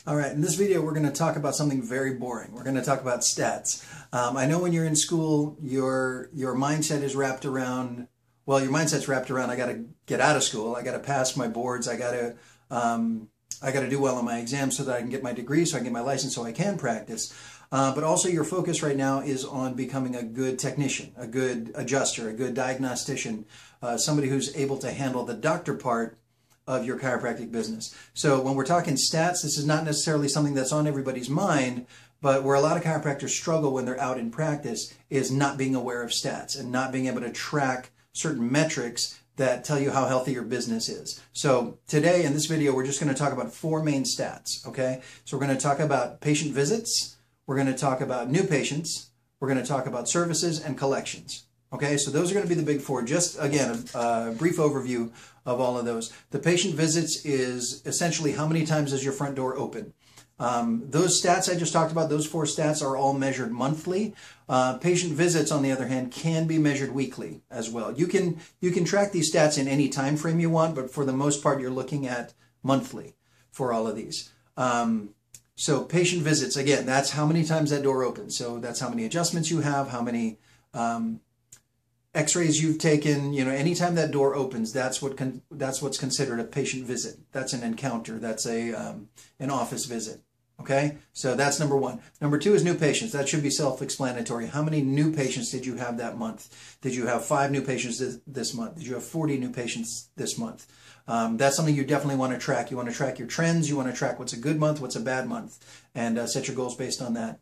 All right, in this video we're going to talk about something very boring. We're going to talk about stats. I know when you're in school, your mindset is wrapped around, well, your mindset's wrapped around, I got to get out of school, I got to pass my boards, I got to do well on my exams so that I can get my degree, so I can get my license, so I can practice. But also your focus right now is on becoming a good technician, a good adjuster, a good diagnostician, somebody who's able to handle the doctor part of your chiropractic business. So when we're talking stats, this is not necessarily something that's on everybody's mind, but where a lot of chiropractors struggle when they're out in practice is not being aware of stats and not being able to track certain metrics that tell you how healthy your business is. So today in this video, we're just going to talk about four main stats, okay? So we're going to talk about patient visits, we're going to talk about new patients, we're going to talk about services and collections. Okay, so those are going to be the big four. Just, again, a brief overview of all of those. The patient visits is essentially how many times does your front door open. Those stats I just talked about, those four stats are all measured monthly. Patient visits, on the other hand, can be measured weekly as well. You can track these stats in any time frame you want, but for the most part, you're looking at monthly for all of these. So patient visits, again, that's how many times that door opens. So that's how many adjustments you have, how many X-rays you've taken, you know, anytime that door opens, that's what's considered a patient visit. That's an encounter. That's an office visit. Okay, so that's number one. Number two is new patients. That should be self-explanatory. How many new patients did you have that month? Did you have 5 new patients this month? Did you have 40 new patients this month? That's something you definitely want to track. You want to track your trends. You want to track what's a good month, what's a bad month, and set your goals based on that.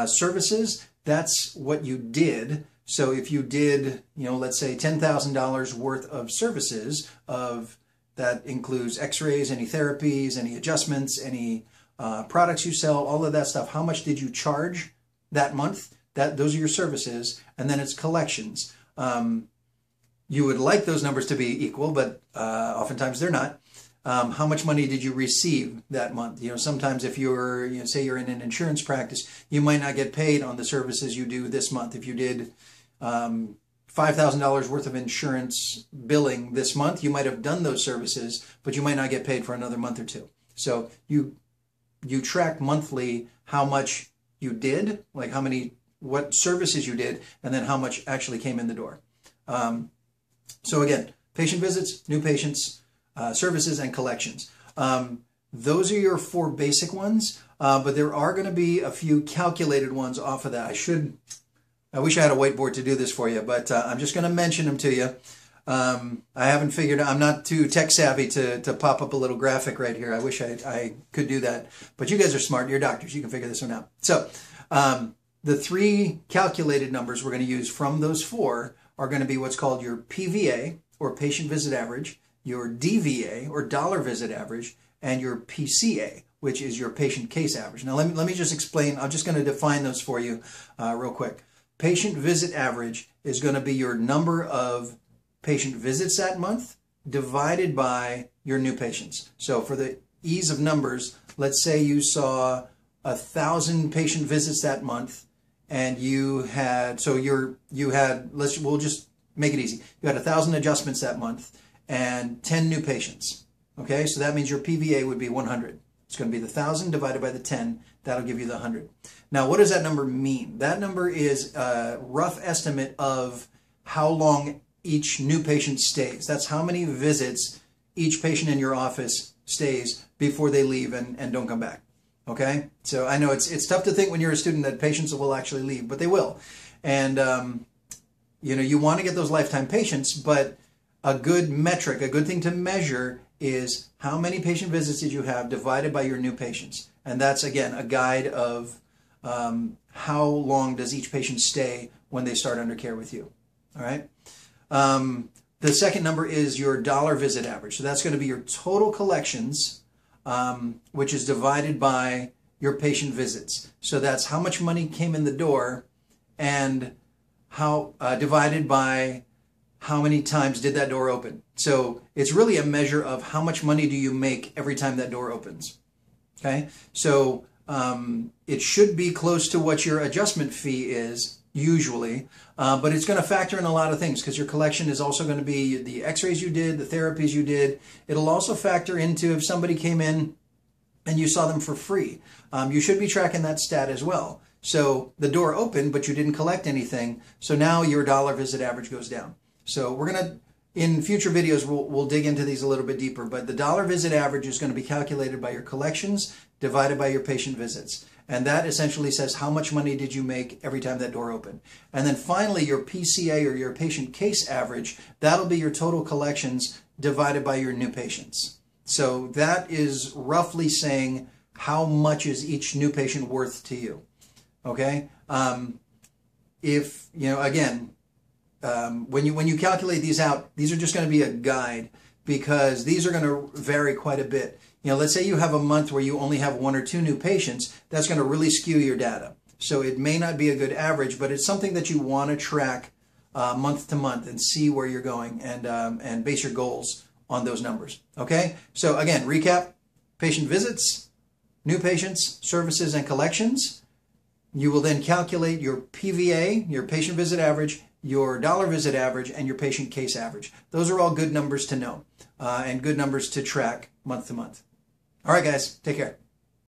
Services, that's what you did. So if you did, you know, let's say $10,000 worth of services, that includes x-rays, any therapies, any adjustments, any products you sell, all of that stuff, how much did you charge that month? Those are your services. And then it's collections. You would like those numbers to be equal, but oftentimes they're not. How much money did you receive that month? You know, sometimes if you're, you know, say you're in an insurance practice, you might not get paid on the services you do this month. If you did $5,000 worth of insurance billing this month, you might have done those services, but you might not get paid for another month or two. So you track monthly how much you did, like what services you did, and then how much actually came in the door. So again, patient visits, new patients, services, and collections. Those are your four basic ones, but there are going to be a few calculated ones off of that. I wish I had a whiteboard to do this for you, but I'm just going to mention them to you. I'm not too tech savvy to pop up a little graphic right here. I wish I could do that, but you guys are smart. You're doctors. You can figure this one out. So the three calculated numbers we're going to use from those four are going to be what's called your PVA, or patient visit average, your DVA, or dollar visit average, and your PCA, which is your patient case average. Now, let me just explain. I'm just going to define those for you real quick. Patient visit average is going to be your number of patient visits that month divided by your new patients. So for the ease of numbers, let's say you saw 1,000 patient visits that month, and we'll just make it easy. You had 1,000 adjustments that month and 10 new patients. Okay, so that means your PVA would be 100. It's going to be the 1,000 divided by the 10. That'll give you the 100. Now, what does that number mean? That number is a rough estimate of how long each new patient stays. That's how many visits each patient in your office stays before they leave and don't come back. Okay? So I know it's tough to think when you're a student that patients will actually leave, but they will. And, you know, you want to get those lifetime patients, but a good metric, a good thing to measure is how many patient visits did you have divided by your new patients. And that's, again, a guide of how long does each patient stay when they start under care with you. All right? The second number is your dollar visit average. So that's going to be your total collections, which is divided by your patient visits. So that's how much money came in the door and how divided by how many times did that door open. So it's really a measure of how much money do you make every time that door opens. Okay, so it should be close to what your adjustment fee is usually, but it's going to factor in a lot of things because your collection is also going to be the x-rays you did, the therapies you did. It'll also factor into if somebody came in and you saw them for free, you should be tracking that stat as well. So the door opened, but you didn't collect anything. So now your dollar visit average goes down. So we're going to, in future videos, we'll dig into these a little bit deeper, but the dollar visit average is going to be calculated by your collections divided by your patient visits. And that essentially says how much money did you make every time that door opened. And then finally, your PCA, or your patient case average, that'll be your total collections divided by your new patients. So that is roughly saying how much is each new patient worth to you. Okay? If, you know, again, when you calculate these out, these are just going to be a guide, because these are going to vary quite a bit. You know, let's say you have a month where you only have 1 or 2 new patients, that's going to really skew your data. So it may not be a good average, but it's something that you want to track month to month and see where you're going, and base your goals on those numbers. Okay? So again, recap: patient visits, new patients, services, and collections. You will then calculate your PVA, your patient visit average, your dollar visit average, and your patient case average. Those are all good numbers to know, and good numbers to track month to month. All right, guys, take care.